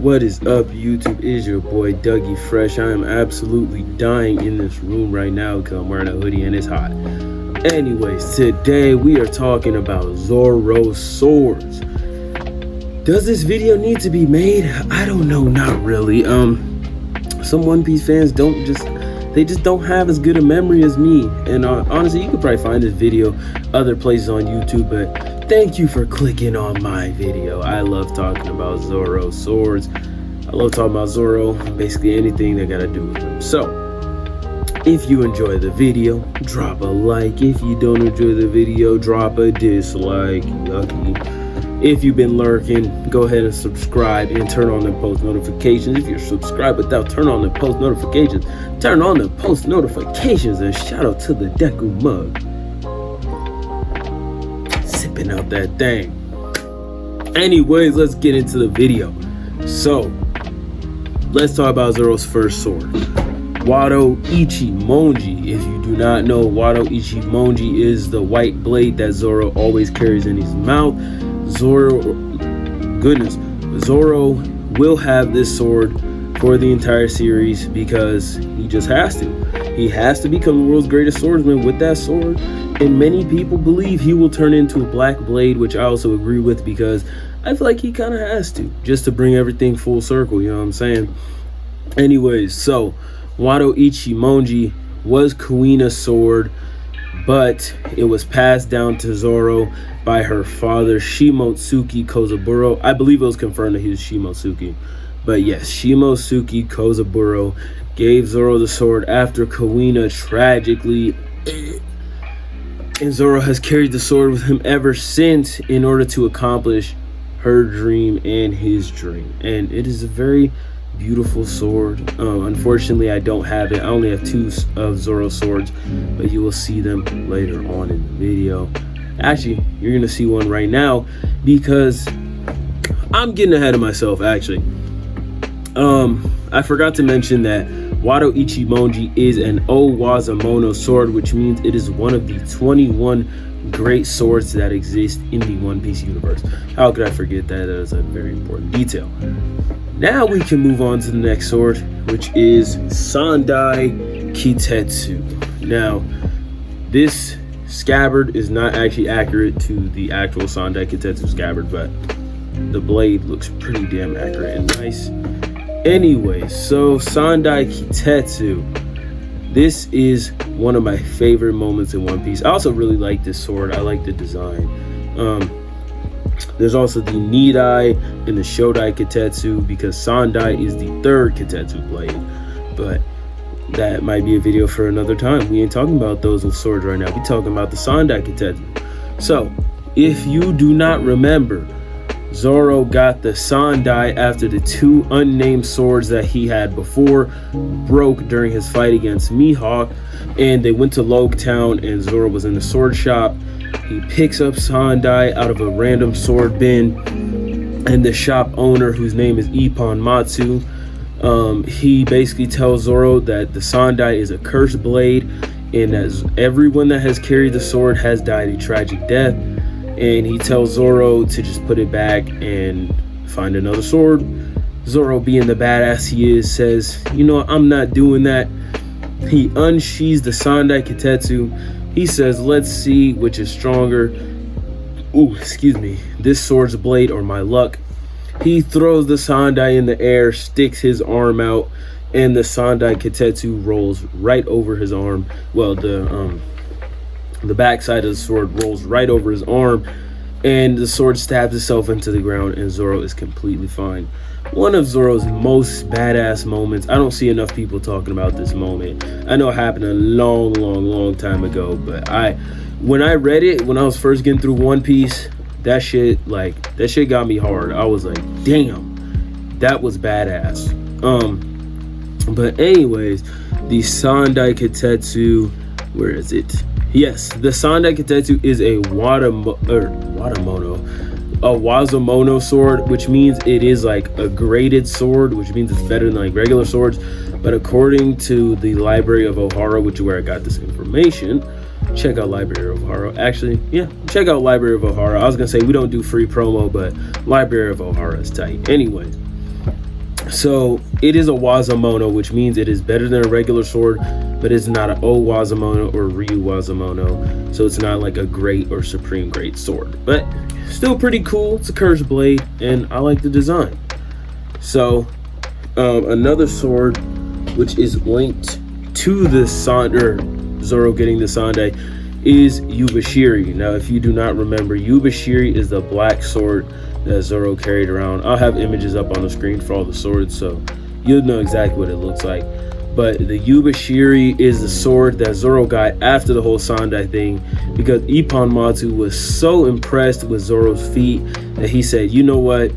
What is up, YouTube? It is your boy Dougie Fresh. I am absolutely dying in this room right now because I'm wearing a hoodie and it's hot. Anyways, today we are talking about Zoro swords. Does this video need to be made? I don't know, not really. Some One Piece fans just don't have as good a memory as me. And honestly, you could probably find this video other places on YouTube, but thank you for clicking on my video. I love talking about Zoro swords. I love talking about Zoro, basically anything that gotta do with him. So, if you enjoy the video, drop a like. If you don't enjoy the video, drop a dislike. Yucky. If you've been lurking, go ahead and subscribe and turn on the post notifications. If you're subscribed without turn on the post notifications, turn on the post notifications. And shout out to the Deku mug. Sipping out that thing. Anyways, let's get into the video. So, let's talk about Zoro's first sword. Wado Ichimonji. If you do not know, Wado Ichimonji is the white blade that Zoro always carries in his mouth. Zoro will have this sword for the entire series because he just has to. He has to become the world's greatest swordsman with that sword. And many people believe he will turn into a black blade, which I also agree with because I feel like he kind of has to, just to bring everything full circle, you know what I'm saying? Anyways, so Wado Ichimonji was Kuina's sword, but it was passed down to Zoro by her father, Shimotsuki Kozaburo. I believe it was confirmed that he was Shimotsuki. But yes, Shimotsuki Kozaburo gave Zoro the sword after Kuina tragically. And Zoro has carried the sword with him ever since in order to accomplish her dream and his dream. And it is a very beautiful sword. Unfortunately, I don't have it. I only have two of Zoro's swords, but you will see them later on in the video. Actually, you're gonna see one right now because I'm getting ahead of myself. Actually, I forgot to mention that Wado Ichimonji is an Owazamono sword, which means it is one of the 21 great swords that exist in the One Piece universe. How could I forget that? That is a very important detail. Now we can move on to the next sword, which is Sandai Kitetsu. Now, this scabbard is not actually accurate to the actual Sandai Kitetsu scabbard, but the blade looks pretty damn accurate and nice. Anyway, so Sandai Kitetsu. This is one of my favorite moments in One Piece. I also really like this sword. I like the design. There's also the Nidai and the Shodai Kitetsu because Sandai is the third Kitetsu blade. But that might be a video for another time. We ain't talking about those swords right now. We're talking about the Sandai Kitetsu. So, if you do not remember, Zoro got the Sandai after the two unnamed swords that he had before broke during his fight against Mihawk, and they went to Loguetown and Zoro was in the sword shop. He picks up Sandai out of a random sword bin, and the shop owner, whose name is Ippon Matsu, he basically tells Zoro that the Sandai is a cursed blade and that everyone that has carried the sword has died a tragic death. And he tells Zoro to just put it back and find another sword. Zoro, being the badass he is, says, you know, I'm not doing that. He unsheathes the Sandai Kitetsu. He says, let's see which is stronger. Ooh, excuse me. This sword's blade or my luck. He throws the Sandai in the air, sticks his arm out, and the Sandai Kitetsu rolls right over his arm. Well, the backside of the sword rolls right over his arm, and the sword stabs itself into the ground, and Zoro is completely fine. One of Zoro's most badass moments. I don't see enough people talking about this moment. I know it happened a long time ago, but when I read it, when I was first getting through One Piece, that shit got me hard. I was like, damn, that was badass. But anyways, the Sandai Kitetsu, where is it? Yes, the Sandai Kitetsu is a Wazamono sword, which means it is like a graded sword, which means it's better than like regular swords. But according to the Library of Ohara, which is where I got this information, check out Library of Ohara. Actually, yeah, check out Library of Ohara. I was gonna say we don't do free promo, but Library of Ohara is tight. Anyways, So it is a Wazamono, which means it is better than a regular sword, but it's not an O Wazamono or Ryu Wazamono. So it's not like a great or supreme great sword, but still pretty cool. It's a cursed blade, and I like the design. So another sword, which is linked to the Zoro getting the Sandai, is Yubashiri. Now, if you do not remember, Yubashiri is the black sword that Zoro carried around. I'll have images up on the screen for all the swords, so you'll know exactly what it looks like. But the Yubashiri is the sword that Zoro got after the whole Sandai thing, because Ippon Matsu was so impressed with Zoro's feat that he said, you know what,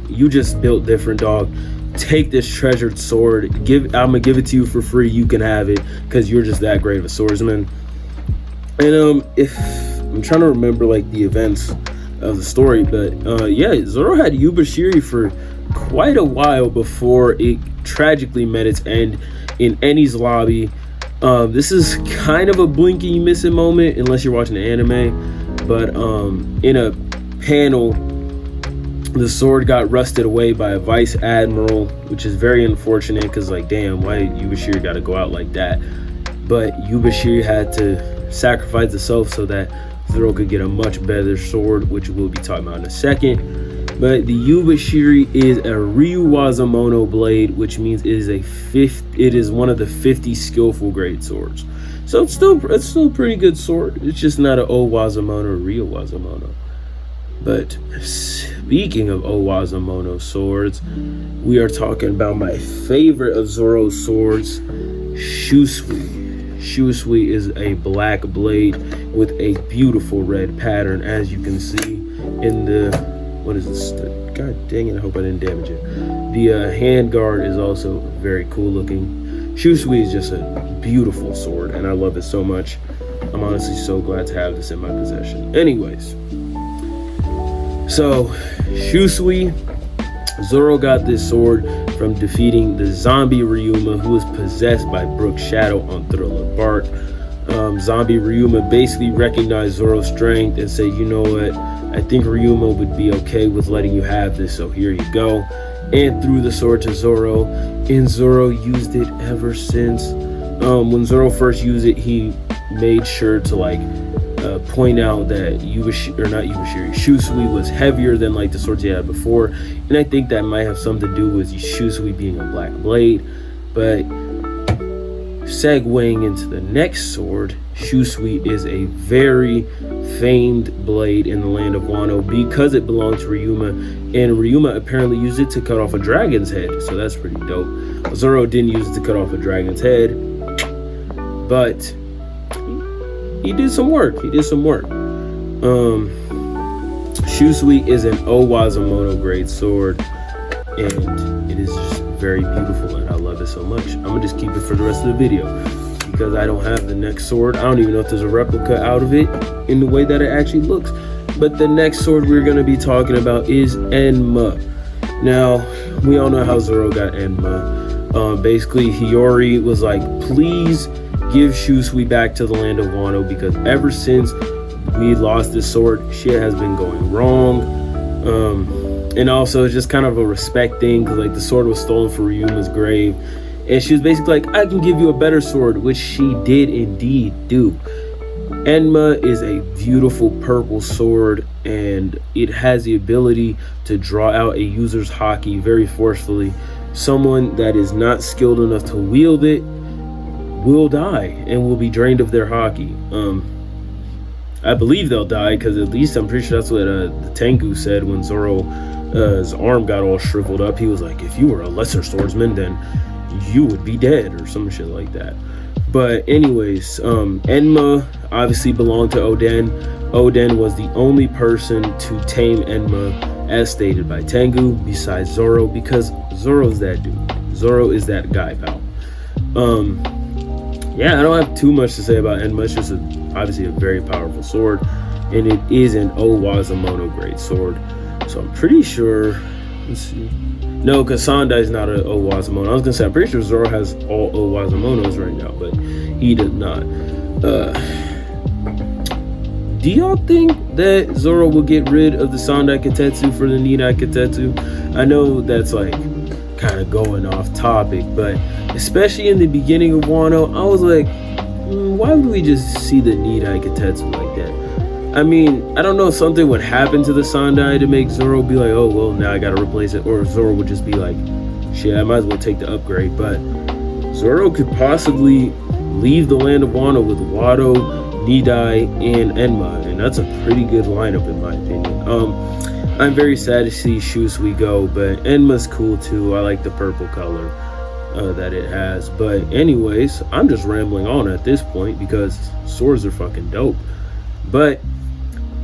you just built different, dog. Take this treasured sword. I'm gonna give it to you for free. You can have it because you're just that great of a swordsman. And if I'm trying to remember like the events of the story, but yeah, Zoro had Yubashiri for quite a while before it tragically met its end in Eni's lobby. This is kind of a blink and you miss it moment unless you're watching the anime, but in a panel, the sword got rusted away by a vice admiral, which is very unfortunate because, like, damn, why Yubashiri got to go out like that? But Yubashiri had to sacrifice itself so that Zoro could get a much better sword, which we'll be talking about in a second. But the Yubashiri is a Ryu Wazamono blade, which means it is one of the 50 skillful great swords. So it's still a pretty good sword. It's just not an O Wazamono or Ryu Wazamono. But speaking of O Wazamono swords, we are talking about my favorite of Zoro's swords, Shusui. Shusui is a black blade with a beautiful red pattern, as you can see in the, what is this? God dang it, I hope I didn't damage it. The hand guard is also very cool looking. Shusui is just a beautiful sword, and I love it so much. I'm honestly so glad to have this in my possession. Anyways. So, Shusui, Zoro got this sword from defeating the zombie Ryuma, who was possessed by Brook's shadow on Thriller Bark. Zombie Ryuma basically recognized Zoro's strength and said, you know what, I think Ryuma would be okay with letting you have this, so here you go. And threw the sword to Zoro, and Zoro used it ever since. When Zoro first used it, he made sure to like point out that Shusui was heavier than like the swords he had before, and I think that might have something to do with Shusui being a black blade. But segueing into the next sword, Shusui is a very famed blade in the land of Wano because it belonged to Ryuma, and Ryuma apparently used it to cut off a dragon's head, so that's pretty dope. Zoro didn't use it to cut off a dragon's head, but he did some work. Shusui is an O Wazamono grade sword, and it is just very beautiful, and I love it so much. I'm gonna just keep it for the rest of the video because I don't have the next sword. I don't even know if there's a replica out of it in the way that it actually looks. But the next sword we're gonna be talking about is Enma. Now, we all know how Zoro got Enma. Basically, Hiyori was like, please give Shusui back to the land of Wano, because ever since we lost this sword, shit has been going wrong. And also it's just kind of a respect thing, because like the sword was stolen from Ryuma's grave, and she was basically like, I can give you a better sword, which she did indeed do. Enma is a beautiful purple sword, and it has the ability to draw out a user's haki very forcefully. Someone that is not skilled enough to wield it will die and will be drained of their haki. I believe they'll die, because at least I'm pretty sure that's what the Tengu said when Zoro's arm got all shriveled up. He was like, if you were a lesser swordsman, then you would be dead, or some shit like that. But anyways, Enma obviously belonged to Oden. Oden was the only person to tame Enma, as stated by Tengu, besides Zoro, because Zoro's that dude. Zoro is that guy, pal. Yeah, I don't have too much to say about Enma. It's just obviously a very powerful sword, and it is an O Wazamono grade sword. So I'm pretty sure, let's see. No, because Sandai is not an O Wazamono. I was gonna say, I'm pretty sure Zoro has all O Wazamonos right now, but he does not. Do y'all think that Zoro will get rid of the Sandai Kitetsu for the Nidai Kitetsu? I know that's like kind of going off topic, but especially in the beginning of Wano, I was like, why would we just see the Nidai Kitetsu like that? I mean, I don't know if something would happen to the Sandai to make Zoro be like, oh, well, now I gotta replace it. Or Zoro would just be like, shit, I might as well take the upgrade. But Zoro could possibly leave the land of Wano with Wado, Nidai, and Enma. And that's a pretty good lineup in my opinion. I'm very sad to see Shusui go, but Enma's cool too. I like the purple color that it has. But anyways, I'm just rambling on at this point because swords are fucking dope. But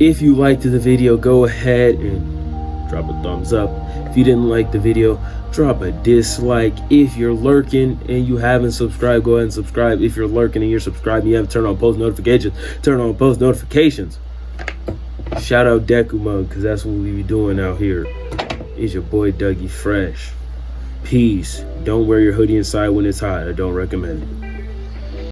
if you liked the video, go ahead and drop a thumbs up. If you didn't like the video, drop a dislike. If you're lurking and you haven't subscribed, go ahead and subscribe. If you're lurking and you're subscribed and you haven't turned on post notifications, turn on post notifications. Shout out Dekumug, because that's what we be doing out here. It's your boy Dougie Fresh. Peace. Don't wear your hoodie inside when it's hot. I don't recommend it.